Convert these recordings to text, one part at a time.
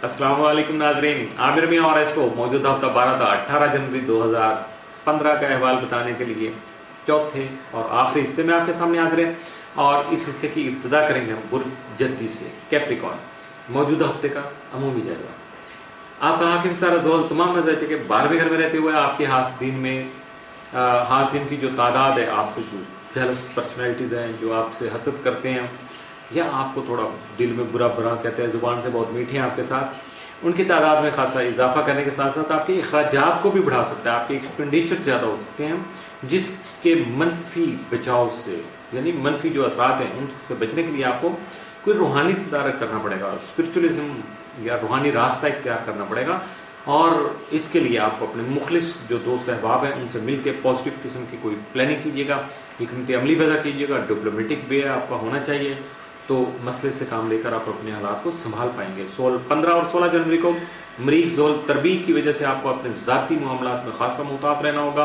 अस्सलाम वालेकुम नाज़रीन, आमिर मियां और इसको मौजूदा हफ्ता 12 था 18 जनवरी 2015 का अहवाल बताने के लिए चौथे और आखिरी हिस्से में आपके सामने हाजिर हैं। और इस हिस्से की इब्तिदा करेंगे हम बुर्ज जद्दी से, कैप्रिकॉर्न, मौजूदा हफ्ते का अमूमी जायजा। आप कहा कि सारा दोल तमाम नजर कि 12वें घर में रहते हुए आपके हासिन की जो तादाद है, आपसे जो जेलस पर्सनैलिटीज हैं, जो आपसे हसद करते हैं या आपको थोड़ा दिल में बुरा बुरा कहते हैं, जुबान से बहुत मीठे हैं आपके साथ, उनकी तादाद में खासा इजाफा करने के साथ साथ आपके अखराजात को भी बढ़ा सकता है। आपके एक्सपेंडिचर ज़्यादा हो सकते हैं, जिसके मनफी बचाव से, यानी मनफी जो असरात हैं उनसे बचने के लिए आपको कोई रूहानी तदारक करना पड़ेगा, स्पिरिचुअलिज्म या रूहानी रास्ता इख्तियार करना पड़ेगा। और इसके लिए आपको अपने मुखलिस जो दोस्त अहबाब हैं उनसे मिलकर पॉजिटिव किस्म की कोई प्लानिंग कीजिएगा, हिकमत अमली पैदा कीजिएगा, डिप्लोमेटिक वे आपका होना चाहिए, तो मसले से काम लेकर आप अपने हालात को संभाल पाएंगे। 15 और 16 जनवरी को मरीज जोल तरबीह की वजह से आपको अपने ज़ाती मामलात में खासा मुताब रहना होगा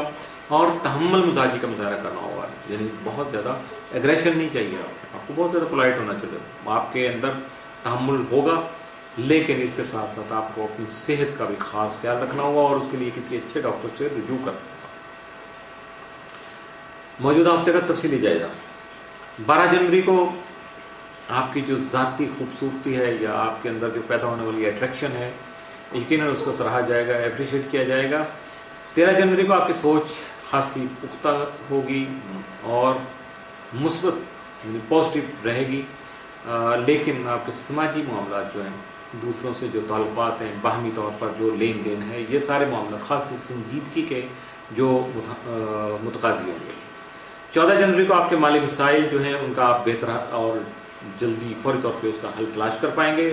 और तहम्मुल मिजाजी का मुजाहरा करना होगा, यानी बहुत ज़्यादा एग्रेशन नहीं चाहिए, आपको बहुत ज़्यादा पोलाइट होना चाहिए। आपके अंदर तहम्मुल होगा, लेकिन इसके साथ साथ आपको अपनी सेहत का भी खास ख्याल रखना होगा और उसके लिए किसी अच्छे डॉक्टर से रुजू करना होगा। मौजूदा हफ्ते का तफसीली जायजा। 12 जनवरी को आपकी जो ज़ाती खूबसूरती है या आपके अंदर जो पैदा होने वाली अट्रैक्शन है, यकीनन उसको सराहा जाएगा, अप्रिशिएट किया जाएगा। 13 जनवरी को आपकी सोच खासी पुख्ता होगी और मुस्बत यानी पॉजिटिव रहेगी, लेकिन आपके समाजी मामला जो हैं, दूसरों से जो ताल्लुकात हैं, बाहमी तौर पर जो लेन देन है, ये सारे मामला खासी संजीदगी के जो मुतकाजी होंगे। 14 जनवरी को आपके माली मसाइल जो हैं उनका आप बेहतर और जल्दी फौरी तौर पे उसका हल तलाश कर पाएंगे।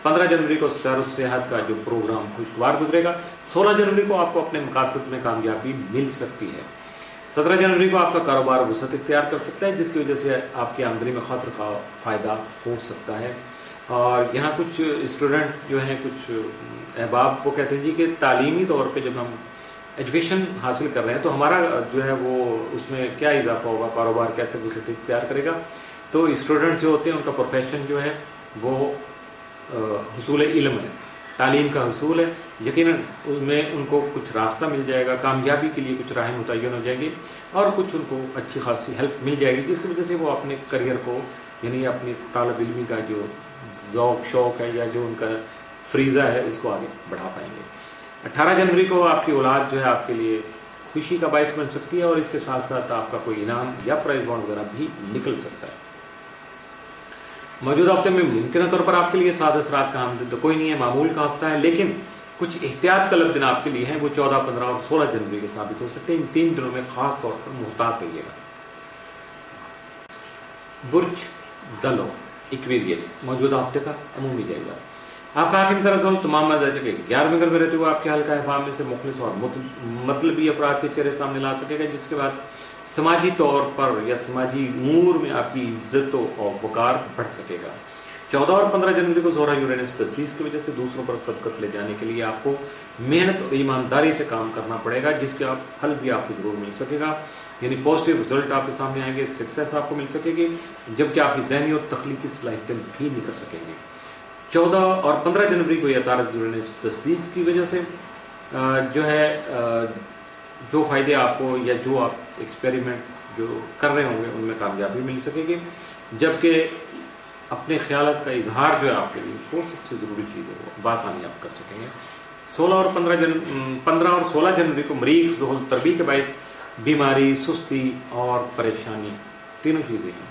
15 जनवरी को सैर सेहत का जो प्रोग्राम खुशगवार गुजरेगा। 16 जनवरी को आपको अपने मकासद में कामयाबी मिल सकती है। 17 जनवरी को आपका कारोबार वसअत इख्तियार कर सकता है, जिसकी वजह से आपकी आमदनी में खतर का फ़ायदा हो सकता है। और यहाँ कुछ स्टूडेंट जो हैं, कुछ अहबाब वो कहते हैं जी कि तालीमी तौर पर जब हम एजुकेशन हासिल कर रहे हैं तो हमारा जो है वो उसमें क्या इजाफा होगा, कारोबार कैसे वसअत इख्तियार करेगा। तो स्टूडेंट जो होते हैं उनका प्रोफेशन जो है वो हुसूल इल्म है, तालीम का हुसूल है, यकीनन उसमें उनको कुछ रास्ता मिल जाएगा, कामयाबी के लिए कुछ राहें मुतय्यन हो जाएंगी और कुछ उनको अच्छी खासी हेल्प मिल जाएगी, जिसकी वजह से वो अपने करियर को, यानी अपनी तालब इल्मी का जो ज़ौक़ शौक़ है या जो उनका फ्रीज़ा है उसको आगे बढ़ा पाएंगे। 18 जनवरी को आपकी औलाद जो है आपके लिए खुशी का बायस बन सकती है और इसके साथ साथ आपका कोई इनाम या प्राइज बॉन्ड वगैरह भी निकल सकता है। मौजूदा हफ्ते में मुमकिन तौर पर आपके लिए साद असरात का आमद तो कोई नहीं है, मामूल का हफ्ता है, लेकिन कुछ एहतियात तलब दिन आपके लिए हैं, वो 14, 15 और 16 जनवरी के साबित हो सकते हैं। इन 3 दिनों में खास तौर पर मुहतात रहिएगा। बुर्ज दलो इक्वेरियस, मौजूदा हफ्ते का अमूमी जायजा। आपका आखिरी तरह तमाम 11वें घर में रहते हुए आपके हल्का अहबाब में से मुखलिस और मतलबी अफराद के चेहरे सामने ला सकेगा, जिसके बाद समाजी तौर पर या समाजी उमूर में आपकी इज्जत और वकार बढ़ सकेगा। 14 और 15 जनवरी को ज़ोहरा यूरेनस तस्दीस की वजह से दूसरों पर सबकत ले जाने के लिए आपको मेहनत और ईमानदारी से काम करना पड़ेगा, जिसके आप फल भी आपको जरूर मिल सकेगा, यानी पॉजिटिव रिजल्ट आपके सामने आएंगे, सक्सेस आपको मिल सकेगी, जबकि आपकी ज़हनी और तख्लीकी सलाहियतें भी निकल सकेंगी। 14 और 15 जनवरी को यह तारक यूरेनस तस्दीस की वजह से जो है जो फायदे आपको या जो आप एक्सपेरिमेंट जो कर रहे होंगे उनमें कामयाबी मिल सकेगी, जबकि अपने ख्यालात का इजहार जो है आपके लिए वो सबसे ज़रूरी चीज़ है, वो बासानी आप कर सकेंगे। 15 और 16 जनवरी को मरीज ज़ोहल तरबीह के बाद बीमारी, सुस्ती और परेशानी, तीनों चीज़ें हैं,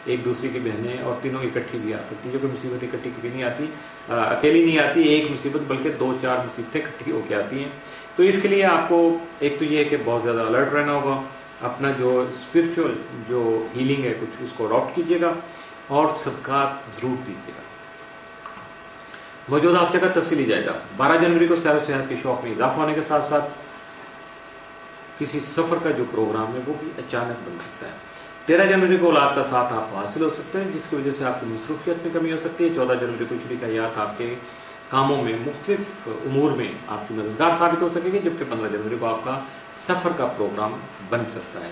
एक दूसरे की बहनें और तीनों इकट्ठी भी आ सकती है, जो कि मुसीबत इकट्ठी कभी नहीं आती, अकेली नहीं आती एक मुसीबत, बल्कि 2-4 मुसीबतें इकट्ठी होकर आती हैं। तो इसके लिए आपको एक तो ये है कि बहुत ज़्यादा अलर्ट रहना होगा, अपना जो स्पिरिचुअल जो हीलिंग है कुछ उसको अडॉप्ट कीजिएगा और सदकात ज़रूर दीजिएगा। मौजूदा हफ्ते का तफसीली जायजा। 12 जनवरी को सैर सेहत के शौक़ में इजाफा होने के साथ साथ किसी सफ़र का जो प्रोग्राम है वो भी अचानक बन सकता है। 13 जनवरी को औलाद का साथ आपको हासिल हो सकता है, जिसकी वजह से आपकी मसरूफियत में कमी हो सकती है। 14 जनवरी को शरीक हयात आपके कामों में मुख्तलिफ उमूर में आपकी मददगार साबित हो सकेगी, जबकि 15 जनवरी को आपका सफ़र का प्रोग्राम बन सकता है।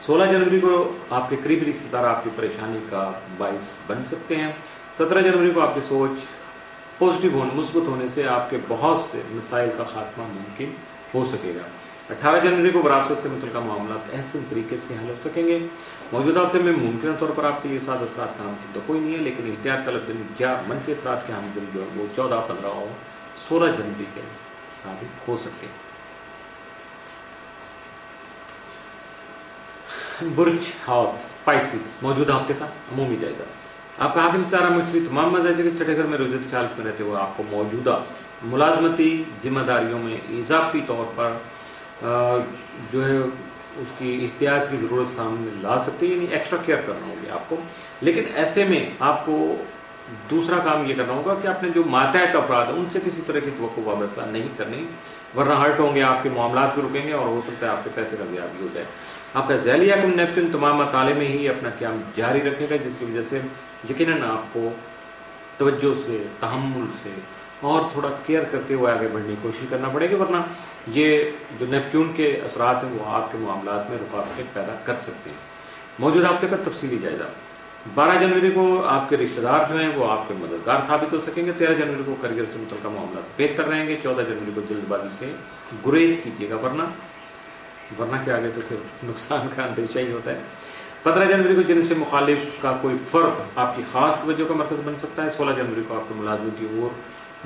16 जनवरी को आपके करीबी रिश्तेदार आपकी परेशानी का बाइस बन सकते हैं। 17 जनवरी को आपकी सोच पॉजिटिव होने, मुस्बत होने से आपके बहुत से मसाइल का खात्मा मुमकिन हो सकेगा। 18 जनवरी को विरासत से मुतल्लिका मामला अहसन तरीके से हल हो सकेंगे। मौजूदा हफ्ते में मुमकिन तौर पर आपके लिए साद असरात का तो कोई नहीं है, लेकिन एहतियात तलब दिन या मनफी असरात के हम दिन जो है वो 14, 15 और 16 जनवरी के साबित हो सकते हैं। बुर्ज हौत पाइसिस मौजूदा हफ्ते का अमूमी जायजा। आपका हाकिम तारा मुश्तरी तमाम मजाजी के छठे घर में रोजत ख्याल में रहते हुए आपको मौजूदा मुलाजमती जिम्मेदारियों में इजाफी तौर पर जो है उसकी एहतियात की ज़रूरत सामने ला सकती है, यानी एक्स्ट्रा केयर करना होगी आपको। लेकिन ऐसे में आपको दूसरा काम ये करना होगा कि आपने जो मातहत अफराद है उनसे किसी तरह की तवक्को वाबस्ता नहीं करनी, वरना हर्ट होंगे, आपके मामलात भी रुकेंगे और हो सकता है आपके पैसे का ज़िया भी हो जाए। आपका ज़ैलिया कुन नेपच्यून तमाम मताले में ही अपना क़याम जारी रखेगा, जिसकी वजह से यकीनन आपको तवज्जो से, तहम्मुल से और थोड़ा केयर करते हुए आगे बढ़ने की कोशिश करना पड़ेगी, वरना ये जो नेपच्यून के असरात हैं वो आपके मामलात में रुकावटें पैदा कर सकते हैं। मौजूदा हफ्ते का तफसीली जायजा। 12 जनवरी को आपके रिश्तेदार जो हैं वो आपके मददगार साबित हो सकेंगे। 13 जनवरी को करियर से मुतल्लिका मामला बेहतर रहेंगे। 14 जनवरी को जल्दबाजी से गुरेज कीजिएगा, वरना के आगे तो फिर नुकसान का अंदेशा ही होता है। 15 जनवरी को जिनसे मुखालिफ का कोई फर्द आपकी खास तवज्जो का मरकज बन सकता है। 16 जनवरी को आपके मुलाजमों की ओर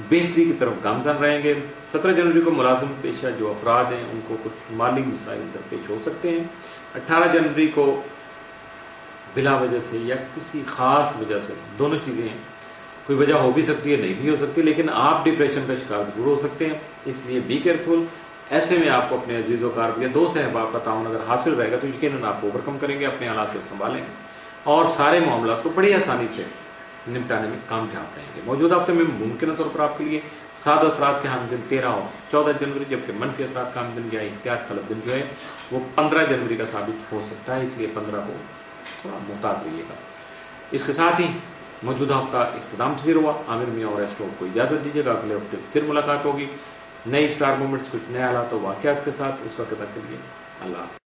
बेहतरी की तरफ गामजन रहेंगे। 17 जनवरी को मुलाजिम पेशा जो अफराद हैं उनको कुछ माली मसाइल दरपेश हो सकते हैं। 18 जनवरी को बिला वजह से या किसी खास वजह से, दोनों चीज़ें हैं, कोई वजह हो भी सकती है, नहीं भी हो सकती, लेकिन आप डिप्रेशन का शिकार जरूर हो सकते हैं, इसलिए बी केयरफुल। ऐसे में आपको अपने अजीज़ो कार या दोस्त अहबाब का ताउन अगर हासिल रहेगा तो यकीनन आप ओवरकम करेंगे, अपने हालात को संभालेंगे और सारे मामला को बड़ी आसानी से निपटाने में कामयाब रहेंगे। मौजूदा हफ्ते में मुमकिन तौर पर आपके लिए साद असरात के हम दिन 13 और 14 जनवरी, जबकि मनफी असरात का हम दिन या एहतियात तलब दिन जो है वो 15 जनवरी का साबित हो सकता है, इसलिए 15 को थोड़ा मुहतात रहिएगा। इसके साथ ही मौजूदा हफ्ता इख्तिताम पसीर हुआ। आमिर मियां और एस्ट्रो को इजाज़त दीजिएगा, अगले हफ्ते फिर मुलाकात होगी नई स्टार मोमेंट्स, कुछ नए हालात वाक़यात के साथ। उस वक्त तक के लिए अल्लाह।